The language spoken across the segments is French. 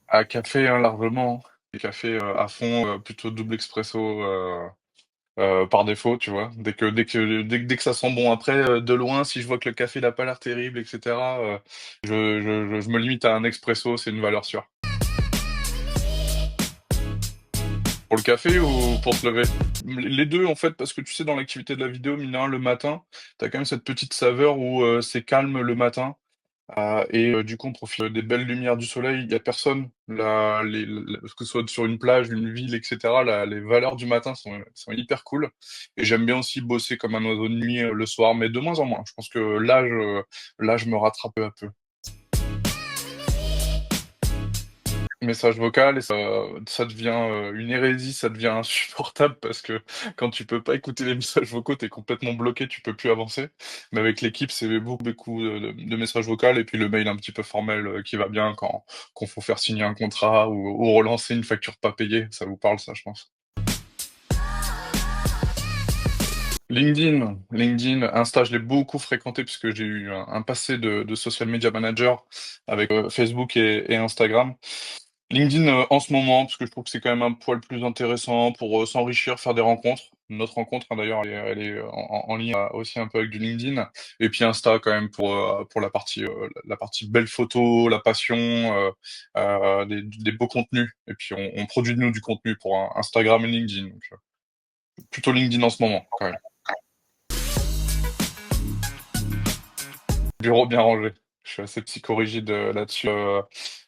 À café, hein, largement. Et café à fond, plutôt double expresso par défaut, tu vois. Dès que ça sent bon. Après, de loin, si je vois que le café n'a pas l'air terrible, etc., je me limite à un expresso, c'est une valeur sûre. Pour le café ou pour se lever? Les deux, en fait, parce que tu sais, dans l'activité de la vidéo, mine de rien, le matin, t'as quand même cette petite saveur où c'est calme le matin. Du coup, on profite des belles lumières du soleil. Il y a personne. Que ce soit sur une plage, une ville, etc., les valeurs du matin sont hyper cool. Et j'aime bien aussi bosser comme un oiseau de nuit le soir, mais de moins en moins. Je pense que l'âge me rattrape peu à peu. Message vocal et ça devient une hérésie, ça devient insupportable parce que quand tu peux pas écouter les messages vocaux, t'es complètement bloqué, tu peux plus avancer. Mais avec l'équipe, c'est beaucoup de messages vocaux et puis le mail un petit peu formel qui va bien quand faut faire signer un contrat ou relancer une facture pas payée. Ça vous parle, ça, je pense. LinkedIn, Insta, je l'ai beaucoup fréquenté puisque j'ai eu un passé de social media manager avec Facebook et Instagram. LinkedIn en ce moment, parce que je trouve que c'est quand même un poil plus intéressant pour s'enrichir, faire des rencontres. Notre rencontre, hein, d'ailleurs, elle est en lien aussi un peu avec du LinkedIn. Et puis Insta quand même pour la partie belle photo, la passion, des beaux contenus. Et puis on produit de nous du contenu pour Instagram et LinkedIn. Donc, plutôt LinkedIn en ce moment, quand même. Bureau bien rangé. Je suis assez psychorigide là-dessus.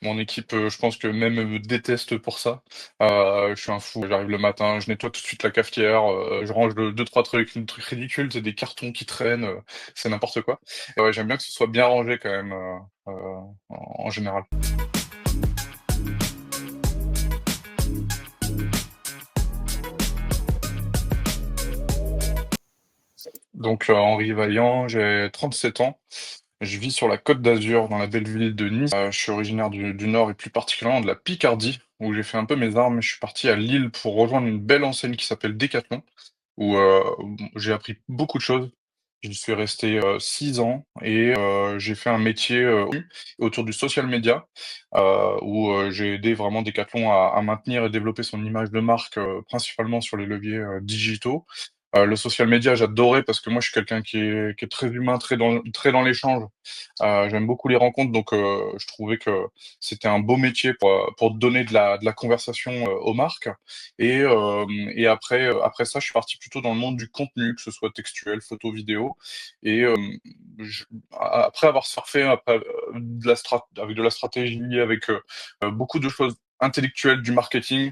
Mon équipe, je pense que même me déteste pour ça. Je suis un fou. J'arrive le matin, je nettoie tout de suite la cafetière, je range deux, trois trucs ridicules, c'est des cartons qui traînent, c'est n'importe quoi. Et ouais, j'aime bien que ce soit bien rangé quand même, en général. Donc, Henri Vaillant, j'ai 37 ans. Je vis sur la Côte d'Azur, dans la belle ville de Nice. Je suis originaire du Nord et plus particulièrement de la Picardie, où j'ai fait un peu mes armes. Je suis parti à Lille pour rejoindre une belle enseigne qui s'appelle Decathlon, où j'ai appris beaucoup de choses. J'y suis resté 6 ans et j'ai fait un métier autour du social media, où j'ai aidé vraiment Decathlon à maintenir et développer son image de marque, principalement sur les leviers digitaux. Le social media, j'adorais parce que moi, je suis quelqu'un qui est très humain, très dans l'échange. J'aime beaucoup les rencontres, donc je trouvais que c'était un beau métier pour donner de la conversation aux marques. Et après ça, je suis parti plutôt dans le monde du contenu, que ce soit textuel, photo, vidéo. Et après avoir surfé avec de la stratégie, avec beaucoup de choses intellectuelles du marketing,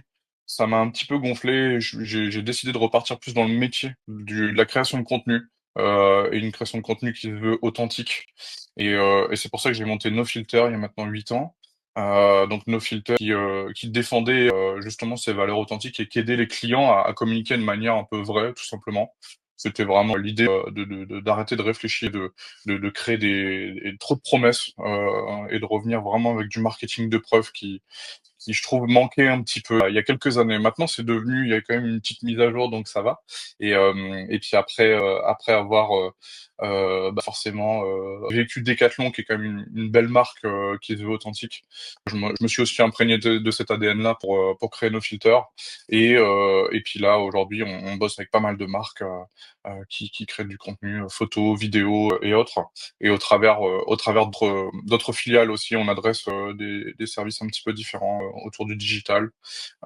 ça m'a un petit peu gonflé. J'ai décidé de repartir plus dans le métier de la création de contenu, et une création de contenu qui se veut authentique. Et c'est pour ça que j'ai monté No Filter il y a maintenant 8 ans. Donc No Filter qui défendait justement ces valeurs authentiques et qui aidait les clients à communiquer de manière un peu vraie, tout simplement. C'était vraiment l'idée d'arrêter de réfléchir, de créer trop de promesses et de revenir vraiment avec du marketing de preuve qui je trouve manquait un petit peu il y a quelques années. Maintenant, c'est devenu, il y a quand même une petite mise à jour, donc ça va. Et puis après avoir forcément vécu Decathlon, qui est quand même une belle marque qui se veut authentique, je me suis aussi imprégné de cet ADN-là pour créer nos filters. Et puis là, aujourd'hui, on bosse avec pas mal de marques qui créent du contenu photo, vidéo et autres. Et au travers d'autres filiales aussi, on adresse des services un petit peu différents autour du digital,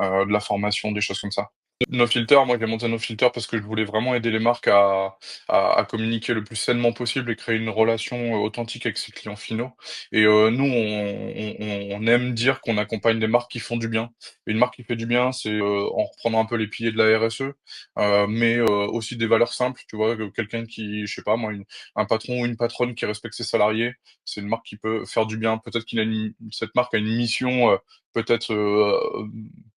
de la formation, des choses comme ça. No Filter, moi j'ai monté No Filter parce que je voulais vraiment aider les marques à communiquer le plus sainement possible et créer une relation authentique avec ses clients finaux. Et nous, on aime dire qu'on accompagne des marques qui font du bien. Une marque qui fait du bien, c'est en reprenant un peu les piliers de la RSE, mais aussi des valeurs simples, tu vois, que quelqu'un qui, je sais pas moi, un patron ou une patronne qui respecte ses salariés, c'est une marque qui peut faire du bien. Peut-être cette marque a une mission, peut-être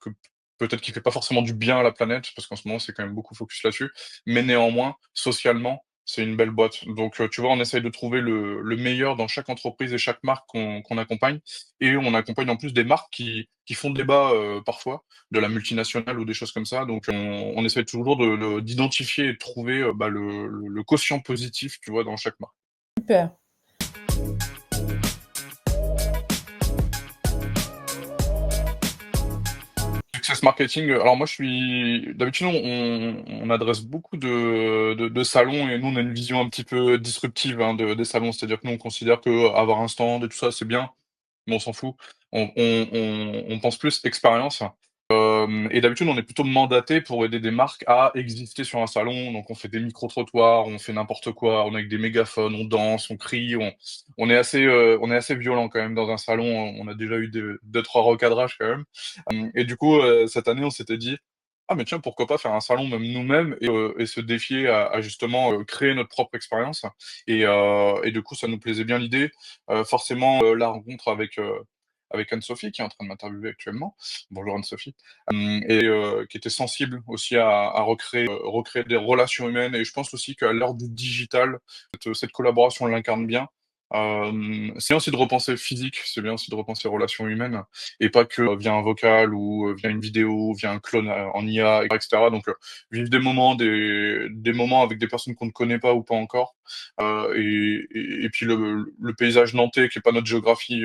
que peut-être qu'il fait pas forcément du bien à la planète, parce qu'en ce moment c'est quand même beaucoup focus là-dessus, mais néanmoins, socialement, c'est une belle boîte. Donc tu vois, on essaye de trouver le meilleur dans chaque entreprise et chaque marque qu'on accompagne, et on accompagne en plus des marques qui font débat parfois, de la multinationale ou des choses comme ça. Donc on essaie toujours d'identifier et de trouver le quotient positif, tu vois, dans chaque marque. Super. Access marketing, alors moi je suis d'habitude on adresse beaucoup de salons et nous on a une vision un petit peu disruptive, hein, des salons. C'est-à-dire que nous on considère qu'avoir un stand et tout ça c'est bien, mais on s'en fout. On pense plus expérience. Et d'habitude, on est plutôt mandaté pour aider des marques à exister sur un salon. Donc on fait des micro-trottoirs, on fait n'importe quoi, on est avec des mégaphones, on danse, on crie, on est assez violent quand même dans un salon. On a déjà eu de 2-3 recadrages quand même. Et du coup, cette année, on s'était dit: «Ah mais tiens, pourquoi pas faire un salon même nous-mêmes et se défier à justement, créer notre propre expérience?» Et du coup, ça nous plaisait bien l'idée. Forcément, la rencontre avec Anne-Sophie qui est en train de m'interviewer actuellement. Bonjour Anne-Sophie. Qui était sensible aussi à recréer des relations humaines et je pense aussi qu'à l'heure du digital, cette collaboration l'incarne bien. C'est bien aussi de repenser physique, c'est bien aussi de repenser relations humaines et pas que via un vocal ou via une vidéo, via un clone, en IA et cetera. Donc vivre des moments avec des personnes qu'on ne connaît pas ou pas encore, et puis le paysage nantais qui est pas notre géographie,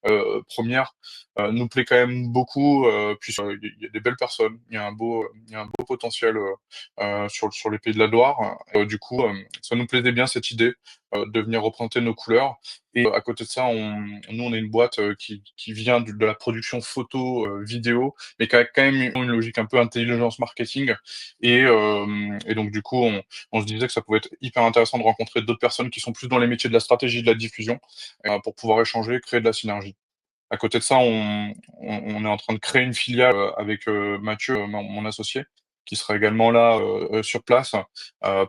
1re, nous plaît quand même beaucoup, puis il y a des belles personnes, il y a un beau potentiel, sur les Pays de la Loire. Du coup, ça nous plaisait bien cette idée, de venir représenter nos couleurs et à côté de ça, nous on est une boîte, qui vient de la production photo, vidéo, mais qui a quand même une logique un peu intelligence marketing et donc du coup, on se disait que ça pouvait être hyper intéressant de rencontrer d'autres personnes qui sont plus dans les métiers de la stratégie, de la diffusion, pour pouvoir échanger, créer de la synergie. À côté de ça, on est en train de créer une filiale, avec, Mathieu, mon associé, qui sera également là, sur place,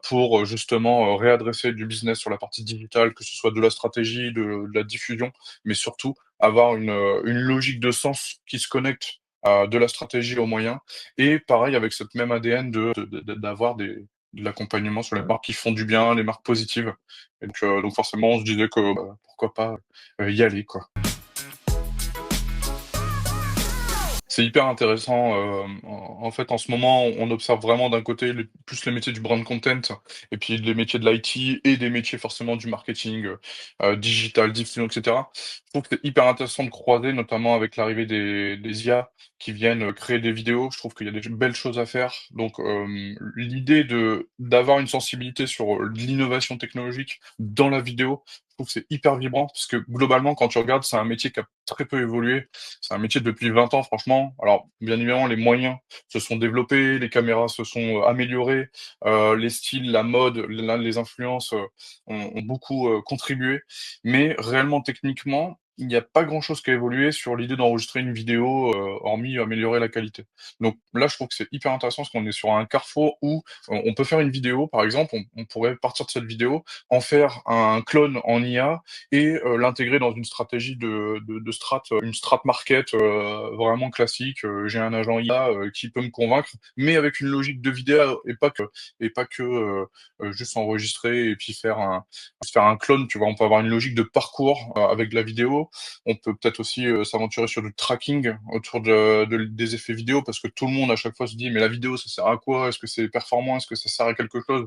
pour, justement, réadresser du business sur la partie digitale, que ce soit de la stratégie, de la diffusion, mais surtout avoir une logique de sens qui se connecte, de la stratégie aux moyens et pareil avec cette même ADN d'avoir de l'accompagnement sur les marques qui font du bien, les marques positives et donc forcément on se disait que, bah, pourquoi pas, y aller, quoi. C'est hyper intéressant, en fait, en ce moment, on observe vraiment d'un côté les métiers du brand content et puis les métiers de l'IT et des métiers forcément du marketing, digital, diffusion et cetera. Je trouve que c'est hyper intéressant de croiser, notamment avec l'arrivée des IA qui viennent, créer des vidéos. Je trouve qu'il y a des belles choses à faire. Donc, l'idée d'avoir une sensibilité sur, l'innovation technologique dans la vidéo, je trouve que c'est hyper vibrant parce que globalement, quand tu regardes, c'est un métier qui a très peu évolué. C'est un métier depuis 20 ans, franchement. Alors, bien évidemment, les moyens se sont développés, les caméras se sont, améliorées, les styles, la mode, les influences, ont beaucoup, contribué. Mais réellement, techniquement, il n'y a pas grand-chose qui a évolué sur l'idée d'enregistrer une vidéo, hormis améliorer la qualité. Donc là, je trouve que c'est hyper intéressant parce qu'on est sur un carrefour où on peut faire une vidéo, par exemple, on pourrait partir de cette vidéo, en faire un clone en IA et l'intégrer dans une stratégie de strat, une strat market, vraiment classique. J'ai un agent IA, qui peut me convaincre, mais avec une logique de vidéo et pas que, juste enregistrer et puis faire un clone, tu vois? On peut avoir une logique de parcours, avec de la vidéo. On peut peut-être aussi, s'aventurer sur du tracking autour des effets vidéo parce que tout le monde à chaque fois se dit: «Mais la vidéo ça sert à quoi? Est-ce que c'est performant? Est-ce que ça sert à quelque chose?»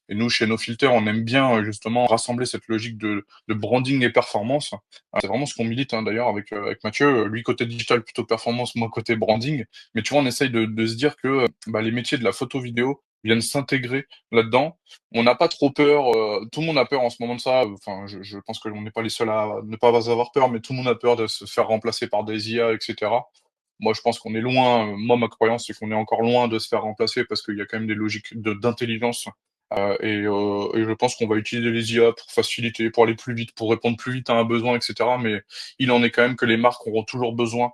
Et nous, chez No Filter, on aime bien, justement rassembler cette logique de branding et performance. C'est vraiment ce qu'on milite, hein, d'ailleurs avec Mathieu, lui côté digital plutôt performance, moi côté branding. Mais tu vois, on essaye de se dire que, bah, les métiers de la photo vidéo viennent s'intégrer là-dedans. On n'a pas trop peur, tout le monde a peur en ce moment de ça, enfin je pense qu'on n'est pas les seuls à ne pas avoir peur, mais tout le monde a peur de se faire remplacer par des IA et cetera. Moi, je pense qu'on est loin, moi ma croyance, c'est qu'on est encore loin de se faire remplacer parce qu'il y a quand même des logiques d'intelligence. Et je pense qu'on va utiliser les IA pour faciliter, pour aller plus vite, pour répondre plus vite à un besoin et cetera. Mais il en est quand même que les marques auront toujours besoin,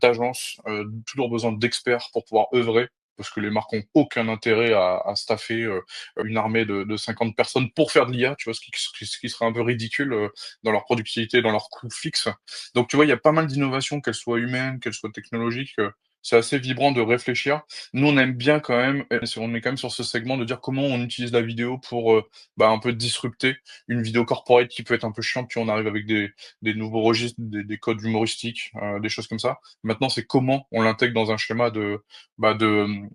d'agences, toujours besoin d'experts pour pouvoir œuvrer. Parce que les marques ont aucun intérêt à staffer, une armée de 50 personnes pour faire de l'IA, tu vois? Ce qui serait un peu ridicule, dans leur productivité, dans leurs coûts fixes. Donc tu vois, il y a pas mal d'innovations, qu'elles soient humaines, qu'elles soient technologiques, c'est assez vibrant de réfléchir. Nous, on aime bien quand même, on est quand même sur ce segment de dire comment on utilise la vidéo pour, bah, un peu disrupter une vidéo corporate qui peut être un peu chiante, puis on arrive avec des nouveaux registres, des codes humoristiques, des choses comme ça. Maintenant, c'est comment on l'intègre dans un schéma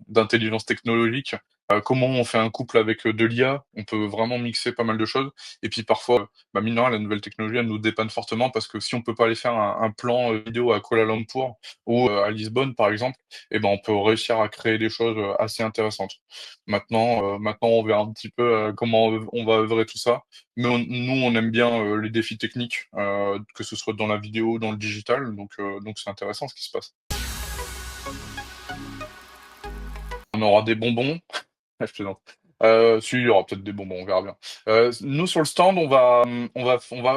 d'intelligence technologique comment on fait un couple avec, de l'IA. On peut vraiment mixer pas mal de choses et puis parfois, mine de rien, la nouvelle technologie, elle nous dépanne fortement parce que si on peut pas aller faire un plan, vidéo à Kuala Lumpur ou, à Lisbonne, par exemple, et ben, on peut réussir à créer des choses, assez intéressantes. Maintenant on verra un petit peu, comment on va œuvrer tout ça, mais nous, on aime bien, les défis techniques, que ce soit dans la vidéo ou dans le digital, donc c'est intéressant ce qui se passe. On aura des bonbons. Ah, je plaisante. Si, il y aura peut-être des bonbons, on verra bien. Nous, sur le stand, on va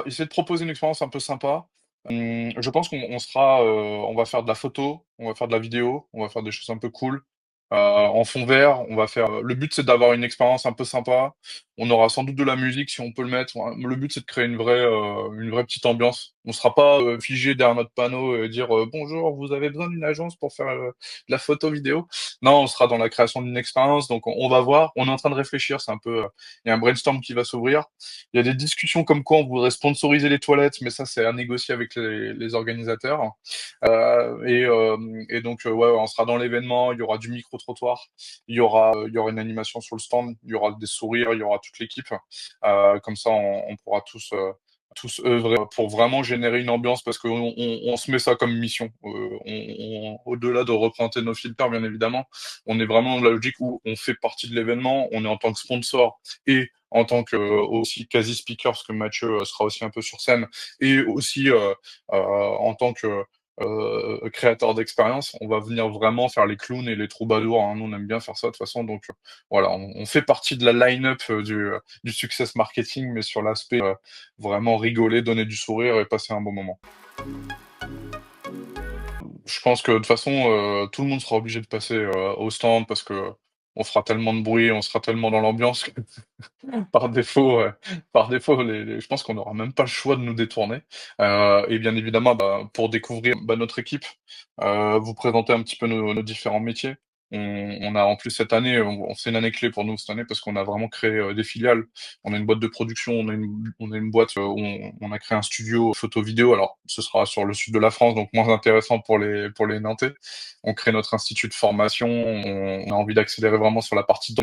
essayer de proposer une expérience un peu sympa. Je pense qu'on sera, on va faire de la photo, on va faire de la vidéo, on va faire des choses un peu cool. En fond vert, on va faire, le but, c'est d'avoir une expérience un peu sympa. On aura sans doute de la musique si on peut le mettre. Le but, c'est de créer une vraie petite ambiance. On sera pas, figé derrière notre panneau et dire, «Bonjour, vous avez besoin d'une agence pour faire, de la photo vidéo?» Non, on sera dans la création d'une expérience, donc on va voir. On est en train de réfléchir, c'est un peu, il y a un brainstorm qui va s'ouvrir. Il y a des discussions comme quoi on voudrait sponsoriser les toilettes, mais ça, c'est à négocier avec les organisateurs. Et donc, ouais, on sera dans l'événement, il y aura du micro-trottoir, il y aura une animation sur le stand, il y aura des sourires, il y aura toute l'équipe. Comme ça, on pourra tous œuvrer pour vraiment générer une ambiance parce qu'on se met ça comme mission. Au-delà de représenter nos filters, bien évidemment, on est vraiment dans la logique où on fait partie de l'événement, on est en tant que sponsor et en tant que aussi quasi speaker, parce que Mathieu sera aussi un peu sur scène, et aussi en tant que créateur d'expérience, on va venir vraiment faire les clowns et les troubadours, hein. Nous, on aime bien faire ça de toute façon, donc voilà, on fait partie de la line-up du success marketing, mais sur l'aspect vraiment rigoler, donner du sourire et passer un bon moment. Je pense que de toute façon, tout le monde sera obligé de passer, au stand parce qu'on fera tellement de bruit, on sera tellement dans l'ambiance que par défaut, je pense qu'on n'aura même pas le choix de nous détourner, et bien évidemment, bah, pour découvrir, bah, notre équipe, vous présenter un petit peu nos différents métiers. On a en plus cette année, c'est une année clé pour nous cette année parce qu'on a vraiment créé, des filiales. On a une boîte de production, on a une boîte, où on a créé un studio photo vidéo. Alors ce sera sur le sud de la France, donc moins intéressant pour les Nantais. On crée notre institut de formation, on a envie d'accélérer vraiment sur la partie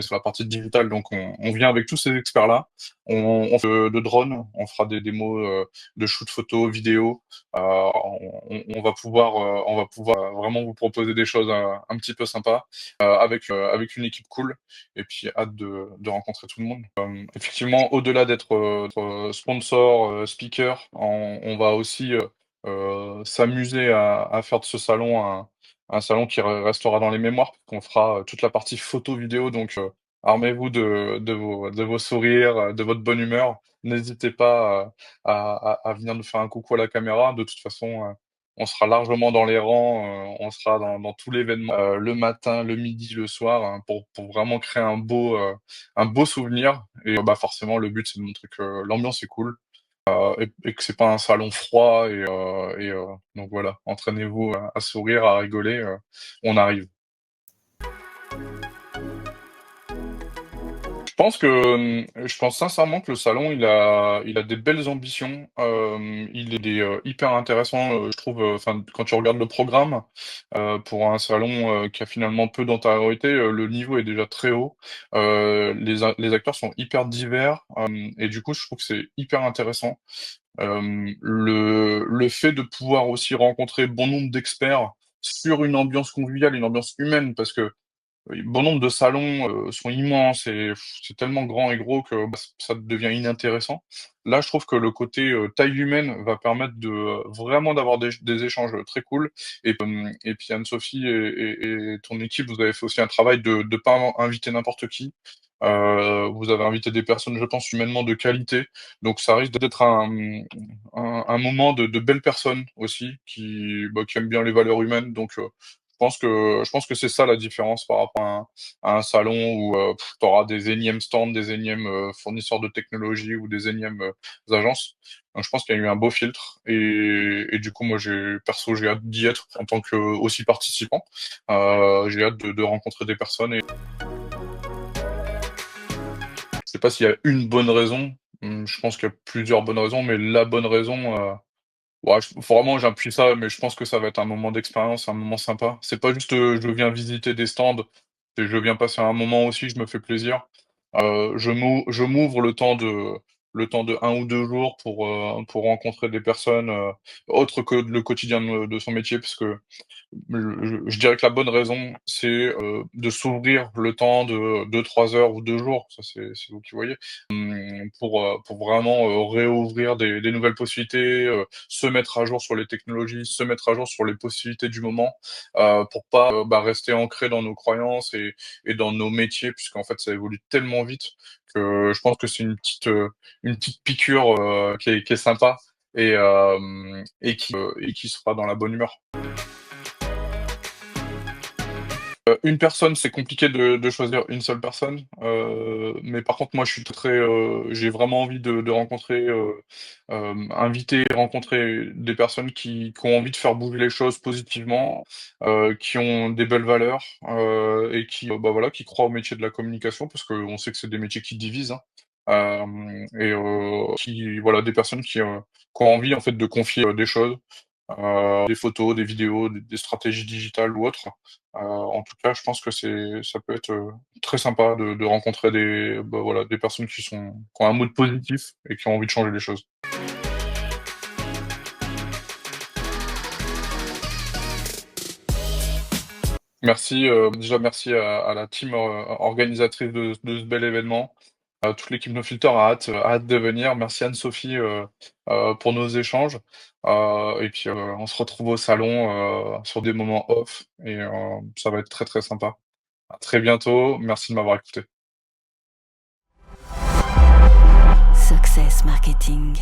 digitale, donc on vient avec tous ces experts-là. On fait de drones, on fera des démos, de shoot photo, vidéo. On va pouvoir vraiment vous proposer des choses, un petit peu sympas, avec une équipe cool et puis hâte de rencontrer tout le monde. Effectivement, au-delà d'être sponsor, speaker, on va aussi, s'amuser à faire de ce salon un salon qui restera dans les mémoires, qu'on fera, toute la partie photo vidéo, donc armez-vous de vos sourires, de votre bonne humeur. N'hésitez pas à venir nous faire un coucou à la caméra. De toute façon, on sera largement dans les rangs, on sera dans tout l'événement, le matin, le midi, le soir, hein, pour vraiment créer un beau souvenir et bah, forcément le but c'est de montrer que l'ambiance est cool, et que c'est pas un salon froid donc voilà, entraînez-vous à sourire, à rigoler, on arrive. Je pense sincèrement que le salon, il a des belles ambitions. Il est hyper intéressant, je trouve, enfin, quand tu regardes le programme, pour un salon, qui a finalement peu d'antériorité, le niveau est déjà très haut. Les acteurs sont hyper divers, et du coup, je trouve que c'est hyper intéressant. Le fait de pouvoir aussi rencontrer bon nombre d'experts sur une ambiance conviviale, une ambiance humaine, parce que oui, bon nombre de salons, sont immenses et c'est tellement grand et gros que, bah, ça devient inintéressant. Là, je trouve que le côté, taille humaine va permettre de, vraiment d'avoir des échanges, très cool et puis Anne-Sophie et ton équipe, vous avez fait aussi un travail de pas inviter n'importe qui. Vous avez invité des personnes, je pense, humainement de qualité, donc ça risque d'être un moment de belles personnes aussi qui aiment bien les valeurs humaines, donc je pense que c'est ça la différence par rapport à un salon où, tu auras des énièmes stands, des énièmes, fournisseurs de technologies ou des énièmes, agences. Donc je pense qu'il y a eu un beau filtre et du coup moi j'ai hâte d'y être en tant que aussi participant. J'ai hâte de rencontrer des personnes et je sais pas s'il y a une bonne raison. Je pense qu'il y a plusieurs bonnes raisons, mais la bonne raison, ouais, vraiment j'appuie ça, mais je pense que ça va être un moment d'expérience, un moment sympa. C'est pas juste, je viens visiter des stands. C'est je viens passer un moment aussi, je me fais plaisir. Je m'ouvre le temps de 1 ou 2 jours pour rencontrer des personnes, autres que le quotidien de son métier parce que je dirais que la bonne raison, c'est, de s'ouvrir le temps de 2 3 heures ou 2 jours, ça c'est vous qui voyez, pour vraiment, réouvrir des nouvelles possibilités, se mettre à jour sur les technologies, se mettre à jour sur les possibilités du moment, pour pas, bah, rester ancré dans nos croyances et dans nos métiers puisqu'en fait ça évolue tellement vite que je pense que c'est une petite piqûre, qui est sympa et qui sera dans la bonne humeur. Une personne, c'est compliqué de choisir une seule personne, mais par contre, moi, je suis très, j'ai vraiment envie de rencontrer, inviter, rencontrer des personnes qui ont envie de faire bouger les choses positivement, qui ont des belles valeurs, et qui, bah, voilà, qui croient au métier de la communication parce qu'on sait que c'est des métiers qui divisent, hein. Qui voilà, des personnes qui ont envie, en fait, de confier, des choses, des photos, des vidéos, des stratégies digitales ou autres. En tout cas, je pense que ça peut être, très sympa de rencontrer bah, voilà, des personnes qui ont un mood positif et qui ont envie de changer les choses. Merci, déjà merci à la team, organisatrice de ce bel événement, à toute l'équipe No Filter a hâte de venir. Merci Anne-Sophie, pour nos échanges, et puis, on se retrouve au salon, sur des moments off et ça va être très, très sympa. À très bientôt, merci de m'avoir écouté. Success Marketing.